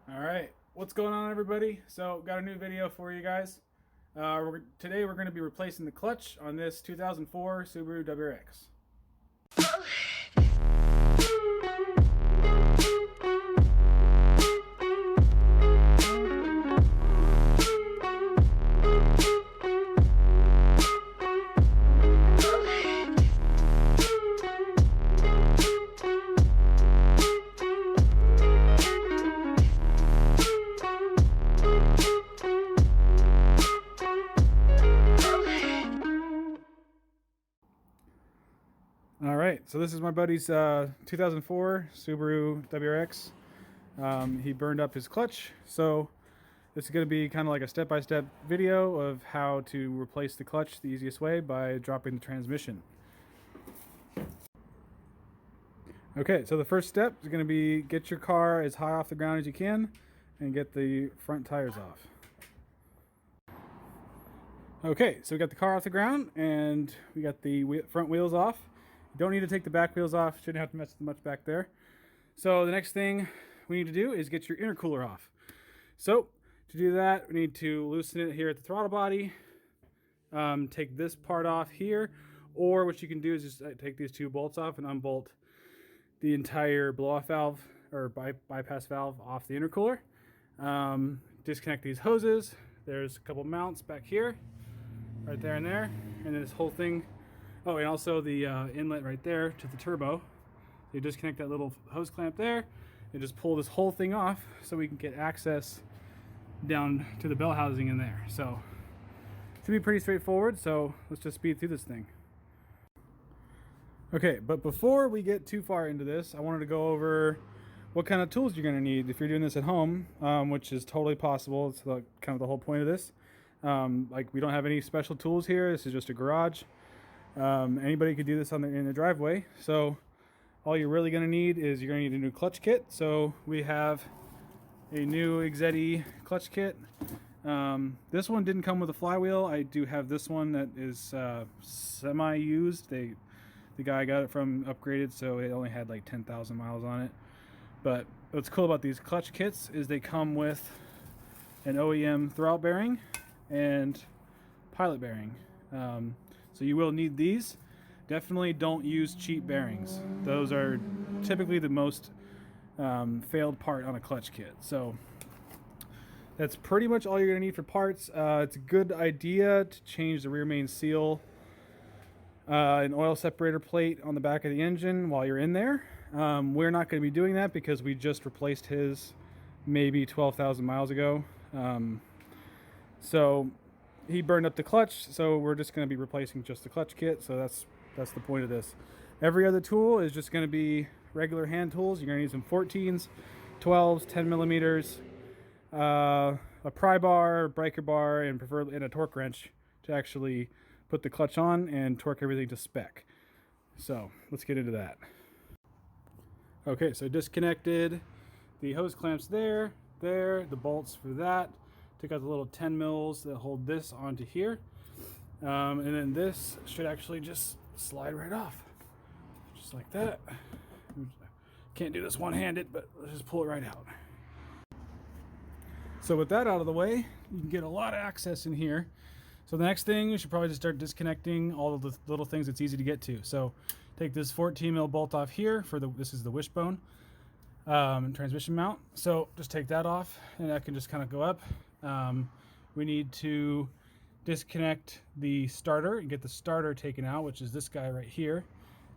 All right, what's going on, everybody? So, got a new video for you guys. Today we're going to be replacing the clutch on this 2004 Subaru WRX. All right, so this is my buddy's 2004 Subaru WRX. He burned up his clutch, so this is going to be kind of like a step-by-step video of how to replace the clutch the easiest way by dropping the transmission. Okay, so the first step is going to be get your car as high off the ground as you can and get the front tires off. Okay, so we got the car off the ground and we got the front wheels off. You don't need to take the back wheels off. Shouldn't have to mess with much back there. So the next thing we need to do is get your intercooler off. So to do that, we need to loosen it here at the throttle body. Take this part off here, or what you can do is just take these two bolts off and unbolt the entire blow-off valve or bypass valve off the intercooler. Disconnect these hoses. There's a couple mounts back here, right there and there, and then this whole thing. Oh, and also the inlet right there to the turbo. You disconnect that little hose clamp there and just pull this whole thing off so we can get access down to the bell housing in there. So it should be pretty straightforward, so let's just speed through this thing. Okay, but before we get too far into this, I wanted to go over what kind of tools you're going to need if you're doing this at home, which is totally possible. It's kind of the whole point of this. Like, we don't have any special tools here. This is just a garage. Anybody could do this in the driveway. So all you're really going to need is you're going to need a new clutch kit. So we have a new Exetti clutch kit. This one didn't come with a flywheel. I do have this one that is semi-used. The guy I got it from upgraded, so it only had like 10,000 miles on it. But what's cool about these clutch kits is they come with an OEM throwout bearing and pilot bearing. So you will need these. Definitely don't use cheap bearings. Those are typically the most failed part on a clutch kit. So that's pretty much all you're going to need for parts. It's a good idea to change the rear main seal, an oil separator plate on the back of the engine while you're in there. We're not going to be doing that because we just replaced his maybe 12,000 miles ago. So he burned up the clutch, so we're just going to be replacing just the clutch kit. So that's the point of this. Every other tool is just going to be regular hand tools. You're going to need some 14s, 12s, 10 millimeters, a pry bar, breaker bar, and preferably a torque wrench to actually put the clutch on and torque everything to spec. So let's get into that. Okay, so disconnected the hose clamps there, the bolts for that. Took out the little 10 mils that hold this onto here. And then this should actually just slide right off. Just like that. Can't do this one-handed, but let's just pull it right out. So with that out of the way, you can get a lot of access in here. So the next thing, you should probably just start disconnecting all of the little things that's easy to get to. So take this 14 mil bolt off here for this is the wishbone transmission mount. So just take that off and that can just kind of go up. We need to disconnect the starter and get the starter taken out, which is this guy right here.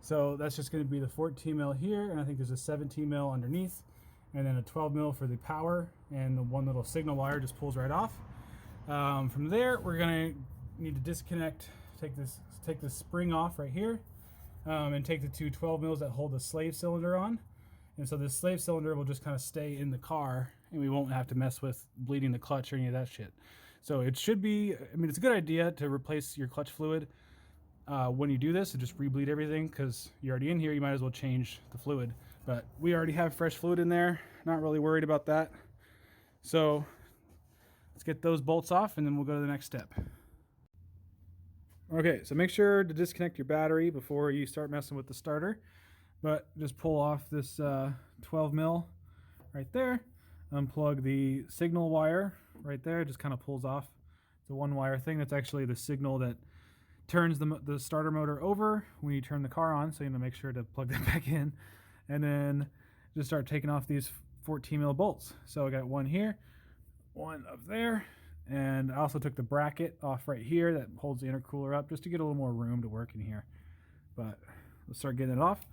So that's just going to be the 14 mil here, and I think there's a 17 mil underneath, and then a 12 mil for the power, and the one little signal wire just pulls right off. From there, we're going to need to disconnect, take this spring off right here, and take the two 12 mils that hold the slave cylinder on. And so this slave cylinder will just kind of stay in the car, and we won't have to mess with bleeding the clutch or any of that shit. So it should be, I mean, it's a good idea to replace your clutch fluid when you do this, and just rebleed everything, because you're already in here, you might as well change the fluid. But we already have fresh fluid in there, not really worried about that. So let's get those bolts off, and then we'll go to the next step. Okay, so make sure to disconnect your battery before you start messing with the starter. But just pull off this 12 mil right there. unplug the signal wire right there. It just kind of pulls off. It's a one wire thing. That's actually the signal that turns the starter motor over when you turn the car on, so you have to make sure to plug that back in. And then just start taking off these 14 mil bolts. So I got one here, one up there, and I also took the bracket off right here that holds the intercooler up just to get a little more room to work in here. But let's start getting it off.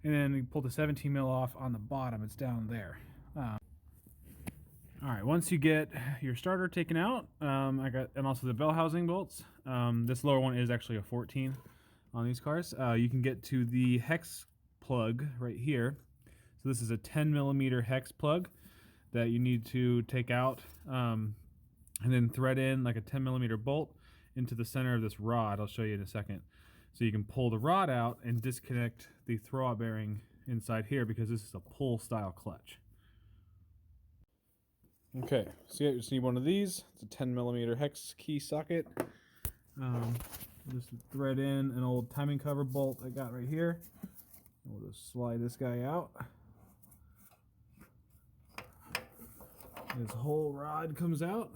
And then you pull the 17 mil off on the bottom. It's down there. All right, once you get your starter taken out, and also the bell housing bolts. This lower one is actually a 14 on these cars. You can get to the hex plug right here. So this is a 10 millimeter hex plug that you need to take out and then thread in like a 10 millimeter bolt into the center of this rod. I'll show you in a second. So you can pull the rod out and disconnect the throwout bearing inside here, because this is a pull style clutch. Okay, so you just need one of these. It's a 10 millimeter hex key socket. Just thread in an old timing cover bolt I got right here. We'll just slide this guy out. This whole rod comes out,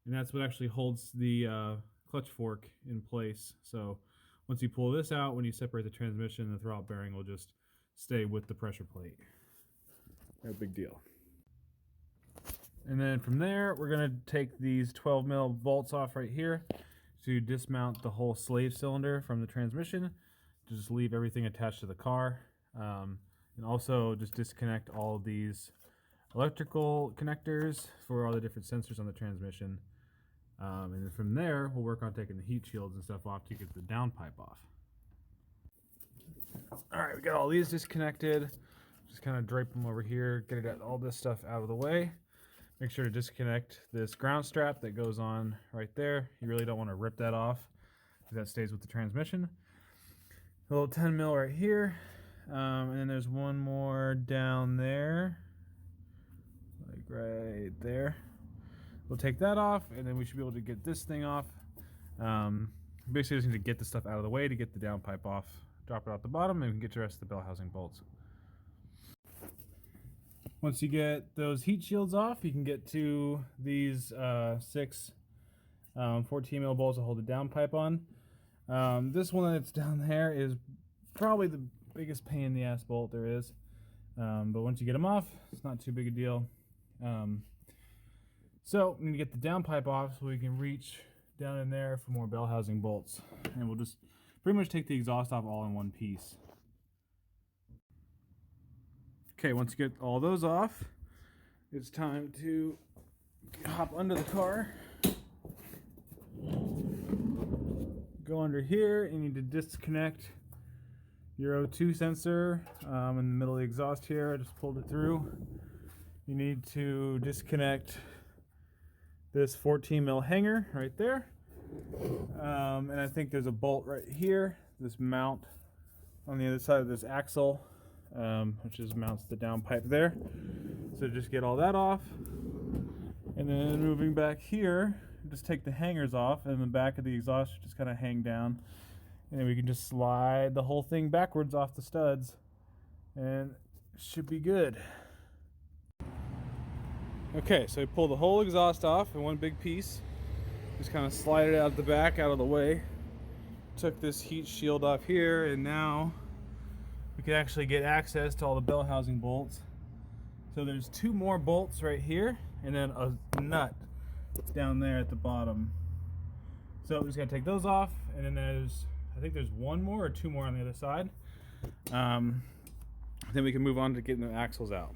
and that's what actually holds the clutch fork in place. So once you pull this out, when you separate the transmission, the throwout bearing will just stay with the pressure plate. No big deal. And then from there, we're going to take these 12 mil bolts off right here to dismount the whole slave cylinder from the transmission, to just leave everything attached to the car, and also just disconnect all of these electrical connectors for all the different sensors on the transmission. And then from there, we'll work on taking the heat shields and stuff off to get the downpipe off. All right, we got all these disconnected. Just kind of drape them over here, get all this stuff out of the way. Make sure to disconnect this ground strap that goes on right there. You really don't want to rip that off, because that stays with the transmission. A little 10 mil right here. And then there's one more down there, like right there. We'll take that off, and then we should be able to get this thing off. Basically just need to get the stuff out of the way to get the downpipe off. Drop it out the bottom, and we can get the rest of the bell housing bolts. Once you get those heat shields off, you can get to these 6 14 mil bolts to hold the downpipe on. This one that's down there is probably the biggest pain in the ass bolt there is. But once you get them off, it's not too big a deal. So we need to get the downpipe off so we can reach down in there for more bell housing bolts. And we'll just pretty much take the exhaust off all in one piece. Okay, once you get all those off, it's time to hop under the car. Go under here, and you need to disconnect your O2 sensor in the middle of the exhaust here. I just pulled it through. You need to disconnect this 14 mil hanger right there. And I think there's a bolt right here, this mount on the other side of this axle, which just mounts the downpipe there. So just get all that off. And then moving back here, just take the hangers off, and the back of the exhaust should just kind of hang down. And then we can just slide the whole thing backwards off the studs, and it should be good. Okay, so I pulled the whole exhaust off in one big piece. Just kind of slide it out the back, out of the way. Took this heat shield off here, and now we can actually get access to all the bell housing bolts. So there's 2 more bolts right here, and then a nut down there at the bottom. So we're just gonna take those off, and then I think there's 1 more or 2 more on the other side. Then we can move on to getting the axles out.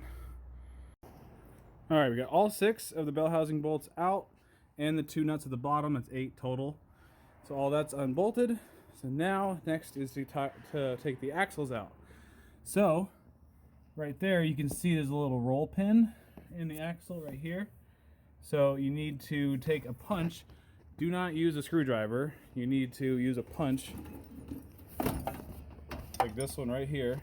All right, we got all 6 of the bell housing bolts out, and the 2 nuts at the bottom. That's 8 total. So all that's unbolted. So now next is to take the axles out. So right there you can see there's a little roll pin in the axle right here. So you need to take a punch. Do not use a screwdriver. You need to use a punch like this one right here,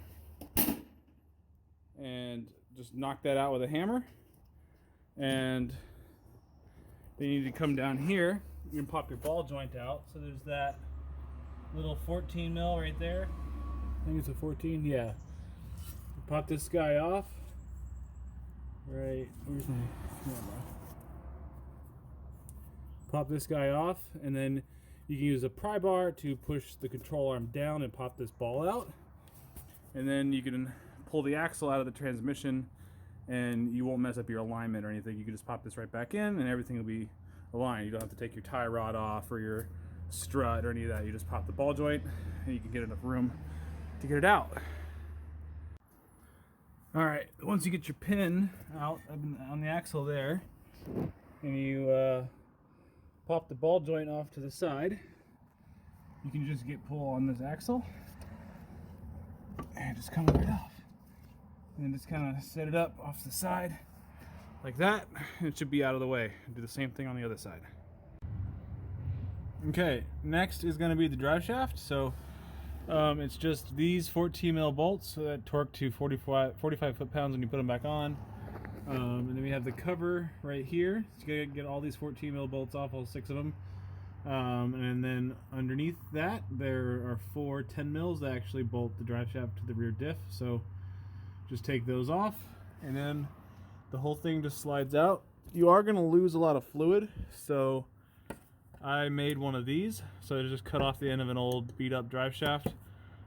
and just knock that out with a hammer. And then you need to come down here. You can pop your ball joint out. So there's that little 14 mil right there. I think it's a 14, yeah. Pop this guy off right. Where's my camera? Pop this guy off, and then you can use a pry bar to push the control arm down and pop this ball out. And then you can pull the axle out of the transmission, and you won't mess up your alignment or anything. You can just pop this right back in, and everything will be aligned. You don't have to take your tie rod off or your strut or any of that. You just pop the ball joint, and you can get enough room to get it out. All right, once you get your pin out on the axle there, and you pop the ball joint off to the side, you can just get pull on this axle and just come right off. And then just kind of set it up off the side like that. It should be out of the way. Do the same thing on the other side. Okay, next is going to be the drive shaft. So it's just these 14 mil bolts that torque to 45 foot-pounds when you put them back on. And then we have the cover right here. So you gotta get all these 14 mil bolts off, all 6 of them. And then underneath that, there are 4 10 mils that actually bolt the drive shaft to the rear diff. So just take those off, and then the whole thing just slides out. You are gonna lose a lot of fluid, so I made one of these. So I just cut off the end of an old beat up drive shaft,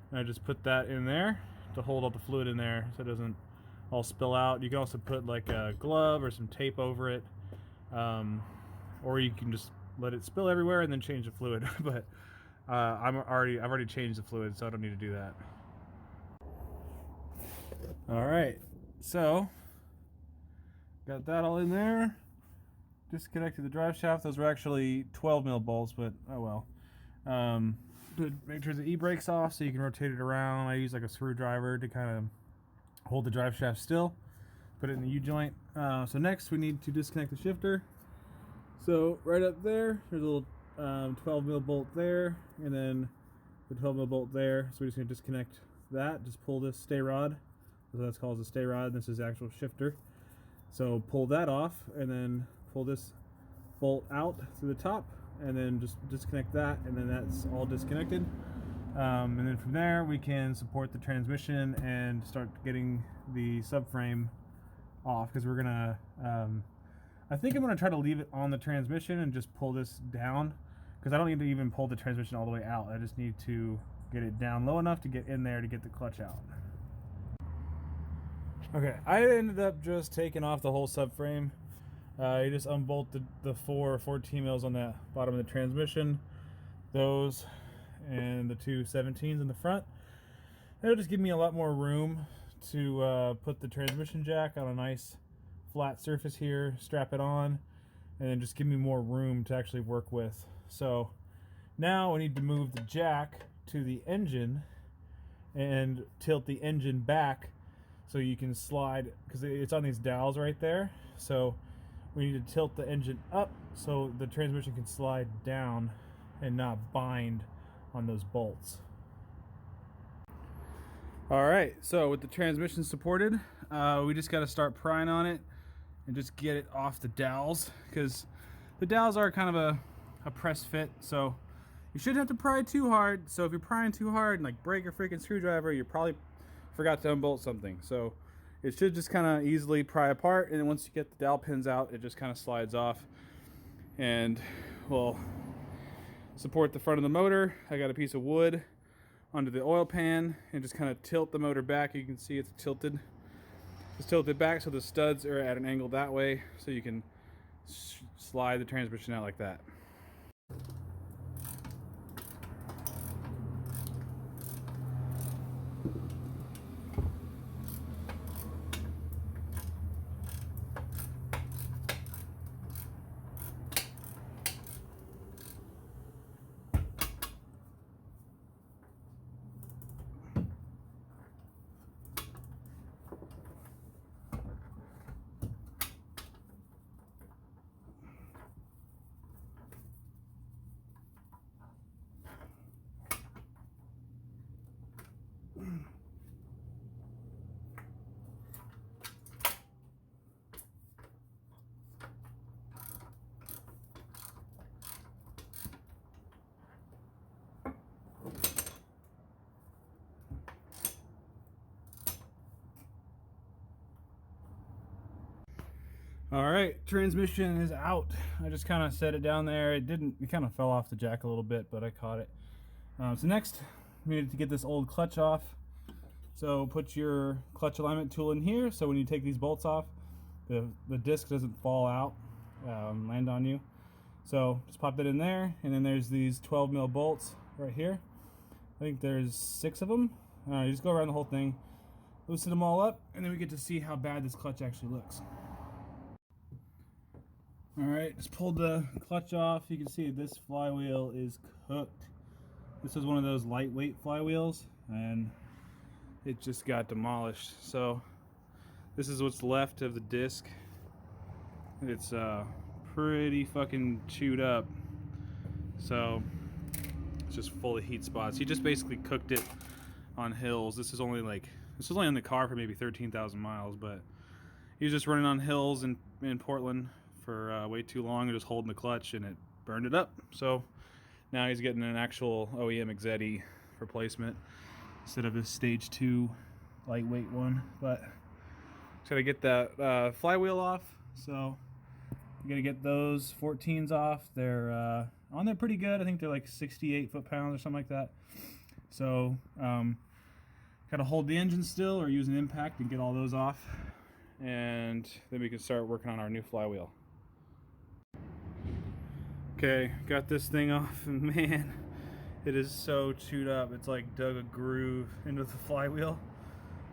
and I just put that in there to hold all the fluid in there so it doesn't all spill out. You can also put like a glove or some tape over it, or you can just let it spill everywhere and then change the fluid. But I've already changed the fluid, so I don't need to do that. All right, so got that all in there. Disconnected the drive shaft. Those were actually 12 mil bolts, but oh well. Make sure the e-brake's off so you can rotate it around. I use like a screwdriver to kind of hold the drive shaft still. Put it in the U-joint. So next we need to disconnect the shifter. So right up there, there's a little 12 mil bolt there, and then the 12 mil bolt there. So we're just gonna disconnect that. Just pull this stay rod. So that's called a stay rod. This is the actual shifter. So pull that off, and then pull this bolt out to the top, and then just disconnect that, and then that's all disconnected. And then from there we can support the transmission and start getting the subframe off, because we're gonna I think I'm gonna try to leave it on the transmission and just pull this down, because I don't need to even pull the transmission all the way out. I just need to get it down low enough to get in there to get the clutch out. Okay, I ended up just taking off the whole subframe. You just unbolt the 4 14 mils on the bottom of the transmission, those, and the 2 17s in the front. That'll just give me a lot more room to put the transmission jack on a nice flat surface here, strap it on, and then just give me more room to actually work with. So now we need to move the jack to the engine and tilt the engine back so you can slide, because it's on these dowels right there. So we need to tilt the engine up so the transmission can slide down and not bind on those bolts. All right, so with the transmission supported, we just got to start prying on it and just get it off the dowels, because the dowels are kind of a press fit, so you shouldn't have to pry too hard. So if you're prying too hard and like break your freaking screwdriver, you probably forgot to unbolt something. So it should just kind of easily pry apart, and then once you get the dowel pins out, it just kind of slides off, and we'll support the front of the motor. I got a piece of wood onto the oil pan and just kind of tilt the motor back. You can see it's tilted. Just tilt it back so the studs are at an angle that way, so you can slide the transmission out like that. All right, transmission is out. I just kind of set it down there. It kind of fell off the jack a little bit, but I caught it. So next, we need to get this old clutch off. So put your clutch alignment tool in here, so when you take these bolts off, the disc doesn't fall out, land on you. So just pop that in there, and then there's these 12 mil bolts right here. I think there's 6 of them. You just go around the whole thing, loosen them all up, and then we get to see how bad this clutch actually looks. Alright, just pulled the clutch off. You can see this flywheel is cooked. This is one of those lightweight flywheels, and it just got demolished. So this is what's left of the disc. It's pretty fucking chewed up. So it's just full of heat spots. He just basically cooked it on hills. This was only in the car for maybe 13,000 miles, but he was just running on hills in Portland for way too long and just holding the clutch, and it burned it up. So now he's getting an actual OEM Exetti replacement instead of his stage 2 lightweight one. But just gotta get that flywheel off. So you gotta get those 14s off. They're on there pretty good. I think they're like 68 foot-pounds or something like that. So gotta hold the engine still or use an impact and get all those off, and then we can start working on our new flywheel. Okay, got this thing off, and man, it is so chewed up. It's like dug a groove into the flywheel,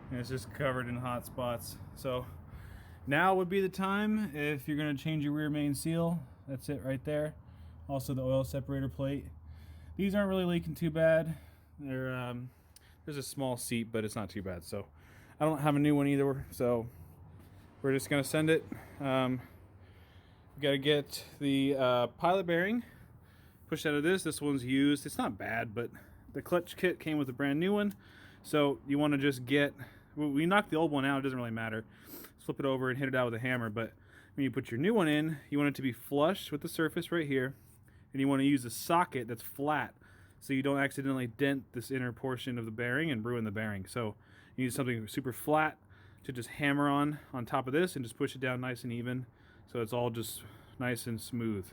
and it's just covered in hot spots. So now would be the time if you're going to change your rear main seal. That's it right there. Also the oil separator plate. These aren't really leaking too bad. They're there's a small seat, but it's not too bad. So I don't have a new one either, so we're just going to send it. We got to get the pilot bearing pushed out of this. This one's used. It's not bad, but the clutch kit came with a brand new one. So you want to just get, we knocked the old one out, it doesn't really matter. Flip it over and hit it out with a hammer, but when you put your new one in, you want it to be flush with the surface right here, and you want to use a socket that's flat so you don't accidentally dent this inner portion of the bearing and ruin the bearing. So you need something super flat to just hammer on top of this and just push it down nice and even, so it's all just nice and smooth.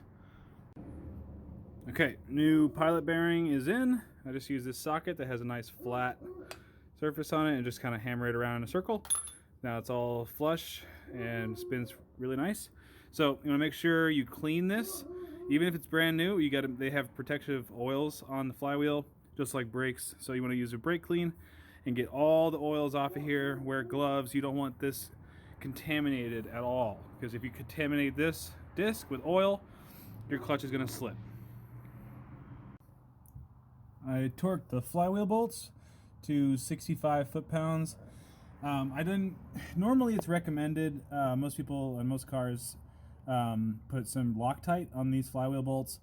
Okay, new pilot bearing is in. I just use this socket that has a nice flat surface on it and just kind of hammer it around in a circle. Now it's all flush and spins really nice. So you want to make sure you clean this. Even if it's brand new, they have protective oils on the flywheel, just like brakes. So you want to use a brake clean and get all the oils off of here. Wear gloves. You don't want this contaminated at all, because if you contaminate this disc with oil, your clutch is going to slip. I torqued the flywheel bolts to 65 foot-pounds. Normally it's recommended, most people and most cars put some Loctite on these flywheel bolts.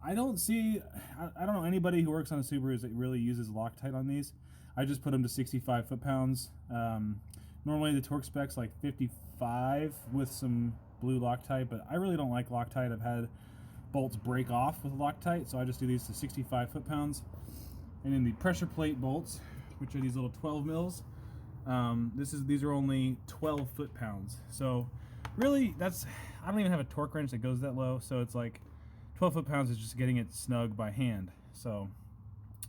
I don't know anybody who works on a Subaru that really uses Loctite on these. I just put them to 65 foot-pounds. Normally the torque spec's like 55 with some blue Loctite, but I really don't like Loctite. I've had bolts break off with Loctite, so I just do these to 65 foot-pounds. And then the pressure plate bolts, which are these little 12 mils, these are only 12 foot-pounds. So really, I don't even have a torque wrench that goes that low, so it's like 12 foot-pounds is just getting it snug by hand. So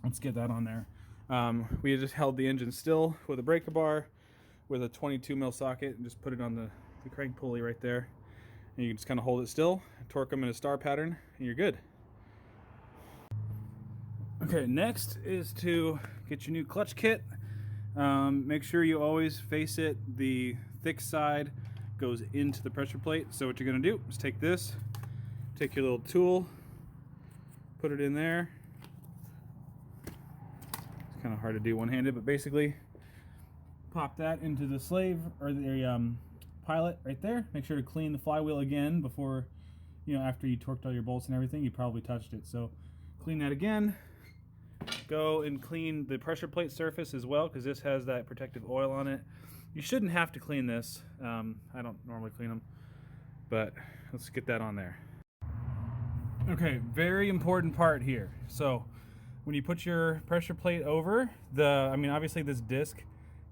let's get that on there. We just held the engine still with a breaker bar with a 22 mil socket and just put it on the crank pulley right there. And you can just kind of hold it still, torque them in a star pattern, and you're good. Okay, next is to get your new clutch kit. Make sure you always face it. The thick side goes into the pressure plate. So what you're going to do is take this, take your little tool, put it in there. It's kind of hard to do one-handed, but basically pop that into the slave or the pilot right there. Make sure to clean the flywheel again before, after you torqued all your bolts and everything. You probably touched it, so clean that again. Go and clean the pressure plate surface as well, because this has that protective oil on it. You shouldn't have to clean this. I don't normally clean them, but let's get that on there. Okay, very important part here. So when you put your pressure plate over, obviously this disc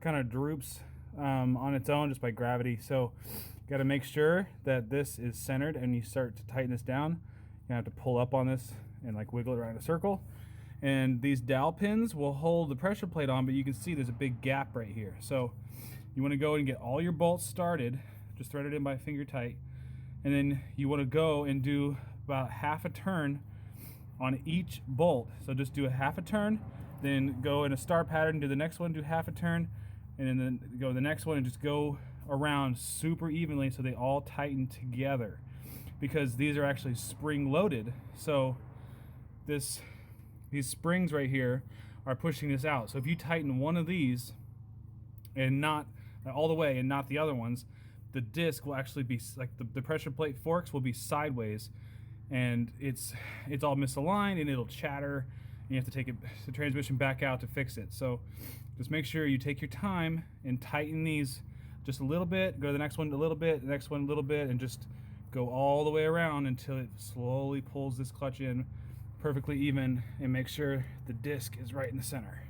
kind of droops on its own just by gravity. So got to make sure that this is centered, and you start to tighten this down. You have to pull up on this and like wiggle it around a circle. And these dowel pins will hold the pressure plate on, but you can see there's a big gap right here. So you want to go and get all your bolts started, just thread it in by finger tight, and then you want to go and do about half a turn on each bolt. So just do a half a turn, then go in a star pattern, do the next one, do half a turn, and then go to the next one and just go around super evenly so they all tighten together, because these are actually spring loaded. So these springs right here are pushing this out. So if you tighten one of these and not all the way and not the other ones, the disc will actually be like the pressure plate forks will be sideways, and it's all misaligned and it'll chatter, and you have to take the transmission back out to fix it. So just make sure you take your time and tighten these just a little bit, go to the next one a little bit, the next one a little bit, and just go all the way around until it slowly pulls this clutch in perfectly even, and make sure the disc is right in the center.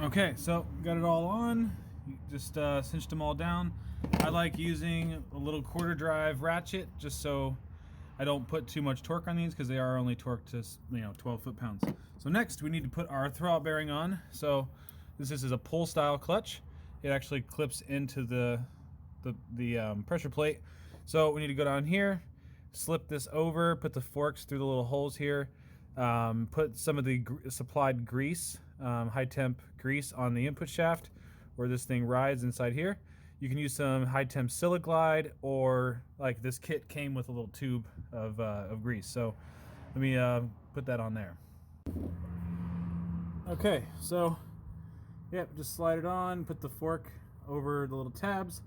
Okay, so got it all on. Just cinched them all down. I like using a little quarter drive ratchet just so I don't put too much torque on these, because they are only torqued to 12 foot-pounds. So next we need to put our throwout bearing on. So this is a pull style clutch. It actually clips into the pressure plate. So we need to go down here, slip this over, put the forks through the little holes here, put some of the supplied grease, high temp grease on the input shaft where this thing rides inside here. You can use some high temp Siliglide, or like this kit came with a little tube of grease. So let me put that on there. Okay, so yep, just slide it on, put the fork over the little tabs.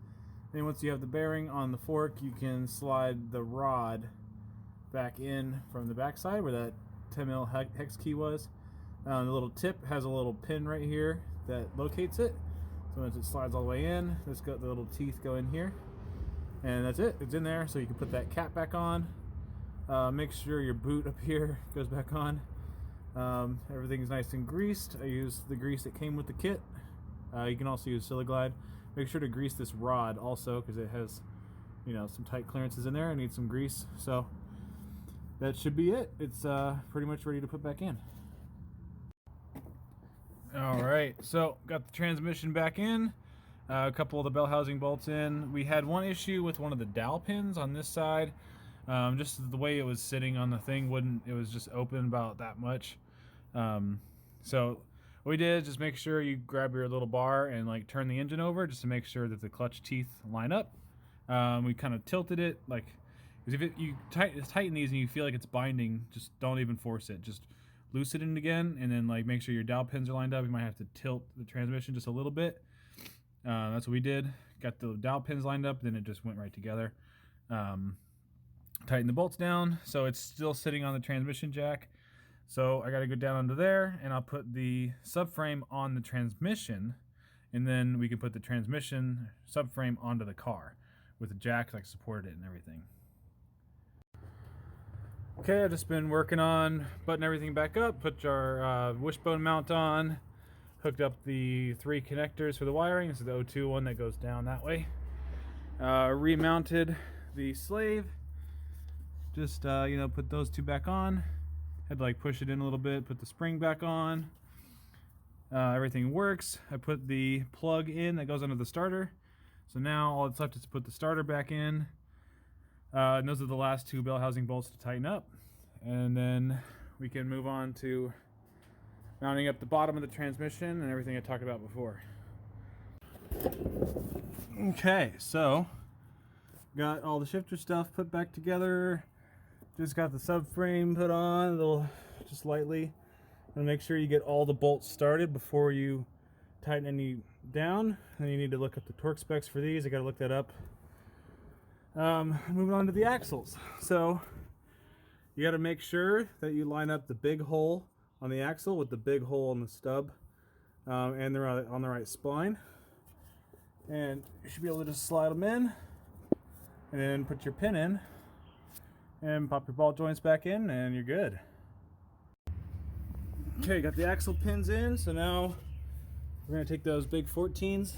Then once you have the bearing on the fork, you can slide the rod back in from the back side where that 10mm hex key was. The little tip has a little pin right here that locates it. So once it slides all the way in, the little teeth go in here, and that's it. It's in there, so you can put that cap back on. Make sure your boot up here goes back on. Everything's nice and greased. I used the grease that came with the kit. You can also use Siliglide. Make sure to grease this rod also, because it has, some tight clearances in there. I need some grease. So that should be it. It's pretty much ready to put back in. All right, so got the transmission back in, a couple of the bell housing bolts in. We had one issue with one of the dowel pins on this side. Just the way it was sitting on the thing it was just open about that much. So what we did is just make sure you grab your little bar and like turn the engine over just to make sure that the clutch teeth line up. We kind of tilted it, like, because if you tighten these and you feel like it's binding, just don't even force it. Just loosen it again, and then like make sure your dowel pins are lined up. You might have to tilt the transmission just a little bit. That's what we did. Got the dowel pins lined up, then it just went right together. Tighten the bolts down so it's still sitting on the transmission jack. So I got to go down under there, and I'll put the subframe on the transmission, and then we can put the transmission subframe onto the car with the jack like supported it and everything. Okay, I've just been working on buttoning everything back up, put our wishbone mount on, hooked up the 3 connectors for the wiring. This is the O2 one that goes down that way. Remounted the slave, just put those 2 back on. Had to like push it in a little bit, put the spring back on. Everything works. I put the plug in that goes under the starter. So now all that's left is to put the starter back in. And those are the last 2 bell housing bolts to tighten up, and then we can move on to mounting up the bottom of the transmission and everything I talked about before. Okay, so got all the shifter stuff put back together. Just got the subframe put on, just lightly. And make sure you get all the bolts started before you tighten any down. And you need to look up the torque specs for these. I got to look that up. Moving on to the axles. So you got to make sure that you line up the big hole on the axle with the big hole on the stub, and they're on the right spline. And you should be able to just slide them in, and then put your pin in, and pop your ball joints back in, and you're good. Okay, got the axle pins in, so now we're going to take those big 14s,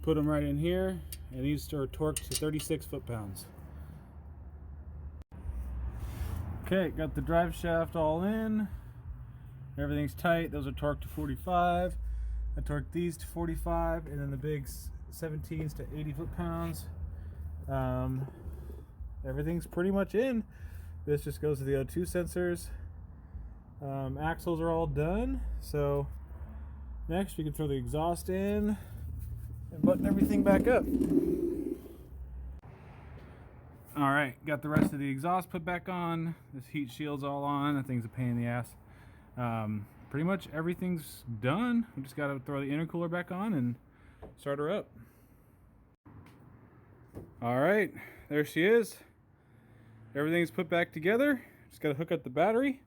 put them right in here, and these are torqued to 36 foot-pounds. Okay, got the drive shaft all in. Everything's tight. Those are torqued to 45. I torqued these to 45, and then the big 17s to 80 foot-pounds. Everything's pretty much in. This just goes to the O2 sensors. Axles are all done. So next we can throw the exhaust in and button everything back up. Alright, got the rest of the exhaust put back on. This heat shield's all on. That thing's a pain in the ass. Pretty much everything's done. We just got to throw the intercooler back on and start her up. Alright, there she is. Everything's put back together. Just got to hook up the battery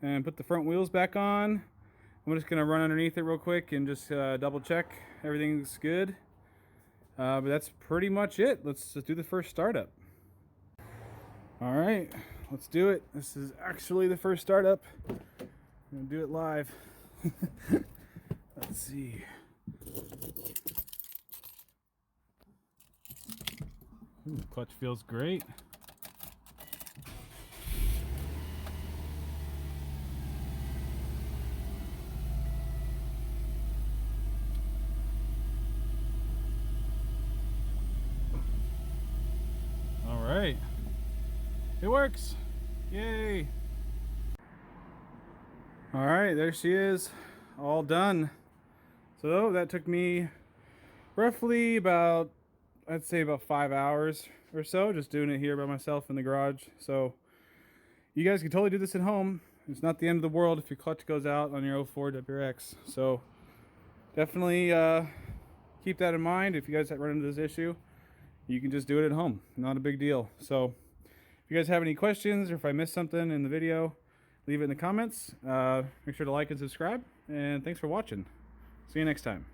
and put the front wheels back on. I'm just going to run underneath it real quick and just double check everything's good. But that's pretty much it. Let's do the first startup. Alright, let's do it. This is actually the first startup. I'm going to do it live. Let's see. Ooh, clutch feels great. All right. It works. Yay. All right, there she is, all done. So that took me roughly about, I'd say about 5 hours or so, just doing it here by myself in the garage. So you guys can totally do this at home. It's not the end of the world if your clutch goes out on your 04 WRX. So definitely keep that in mind. If you guys run into this issue, you can just do it at home. Not a big deal. So if you guys have any questions or if I missed something in the video, leave it in the comments. Make sure to like and subscribe. And thanks for watching. See you next time.